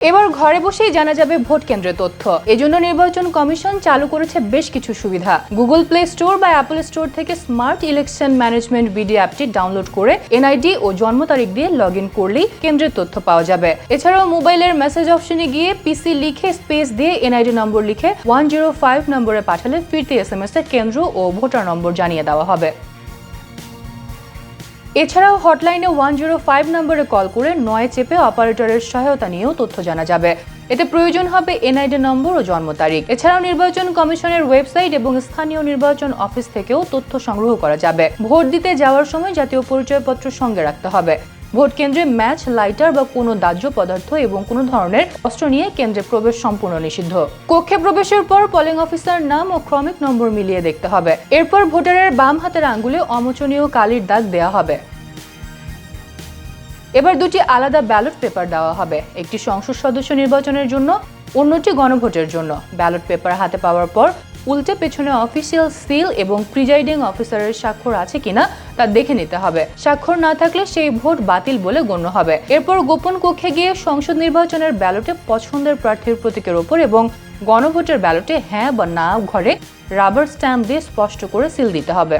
এবার ঘরে বসেই জানা যাবে ভোট কেন্দ্রের তথ্য। এজন্য নির্বাচন কমিশন চালু করেছে বেশ কিছু সুবিধা। গুগল প্লে স্টোর বা অ্যাপল স্টোর থেকে স্মার্ট ইলেকশন ম্যানেজমেন্ট ভিডিও অ্যাপটি ডাউনলোড করে এনআইডি ও জন্ম তারিখ দিয়ে লগ ইন করলেই কেন্দ্রের তথ্য পাওয়া যাবে। এছাড়াও মোবাইলের মেসেজ অপশনে গিয়ে পিসি লিখে স্পেস দিয়ে এনআইডি নম্বর লিখে 105 নম্বরে পাঠালে ফিরতি এসএমএস এ কেন্দ্র ও ভোটার নম্বর জানিয়ে দেওয়া হবে। এছাড়াও হটলাইনে 105 নম্বরে কল করে নয় চেপে অপারেটরের সহায়তা নিয়েও তথ্য জানা যাবে। এতে প্রয়োজন হবে এনআইডি নম্বর ও জন্ম তারিখ। এছাড়াও নির্বাচন কমিশনের ওয়েবসাইট এবং স্থানীয় নির্বাচন অফিস থেকেও তথ্য সংগ্রহ করা যাবে। ভোট দিতে যাওয়ার সময় জাতীয় পরিচয়পত্র সঙ্গে রাখতে হবে। ভোট কেন্দ্রে ম্যাচ, লাইটার বা কোনো দাহ্য পদার্থ এবং কোনো ধরনের অস্ত্র নিয়ে কেন্দ্রে প্রবেশ সম্পূর্ণ নিষিদ্ধ। কক্ষে প্রবেশের পর পোলিং অফিসার নাম ও ক্রমিক নম্বর মিলিয়ে দেখতে হবে। এরপর ভোটারের বাম হাতের আঙ্গুলে অমোচনীয় কালির দাগ দেওয়া হবে। এবার দুটি আলাদা ব্যালট পেপার দেওয়া হবে, একটি সংসদ সদস্য নির্বাচনের জন্য, অন্যটি গণভোটের জন্য। ব্যালট পেপার হাতে পাওয়ার পর উল্টে পেছনে অফিসিয়াল সিল এবং প্রিজাইডিং অফিসারের স্বাক্ষর আছে কিনা তা দেখে নিতে হবে। স্বাক্ষর না থাকলে সেই ভোট বাতিল বলে গণ্য হবে। এরপর গোপন কক্ষে গিয়ে সংসদ নির্বাচনের ব্যালটে পছন্দের প্রার্থীর প্রতীকের ওপর এবং গণভোটের ব্যালটে হ্যাঁ বা না ঘরে রাবার স্ট্যাম্প দিয়ে স্পষ্ট করে সিল দিতে হবে।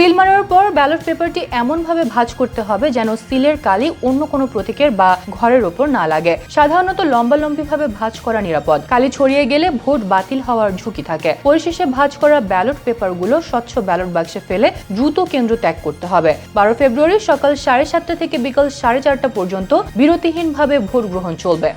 সিল মারার পর ব্যালট পেপারটি এমনভাবে ভাঁজ করতে হবে যেন সিলের কালি অন্য কোনো প্রতীকের বা ঘরের ওপর না লাগে। সাধারণত লম্বালম্বিভাবে ভাঁজ করা নিরাপদ। কালি ছড়িয়ে গেলে ভোট বাতিল হওয়ার ঝুঁকি থাকে। পরিশেষে ভাঁজ করা ব্যালট পেপারগুলো স্বচ্ছ ব্যালট বাক্সে ফেলে দ্রুত কেন্দ্র ত্যাগ করতে হবে। 12 ফেব্রুয়ারি সকাল 7:30 থেকে বিকাল 4:30 পর্যন্ত বিরতিহীনভাবে ভোট গ্রহণ চলবে।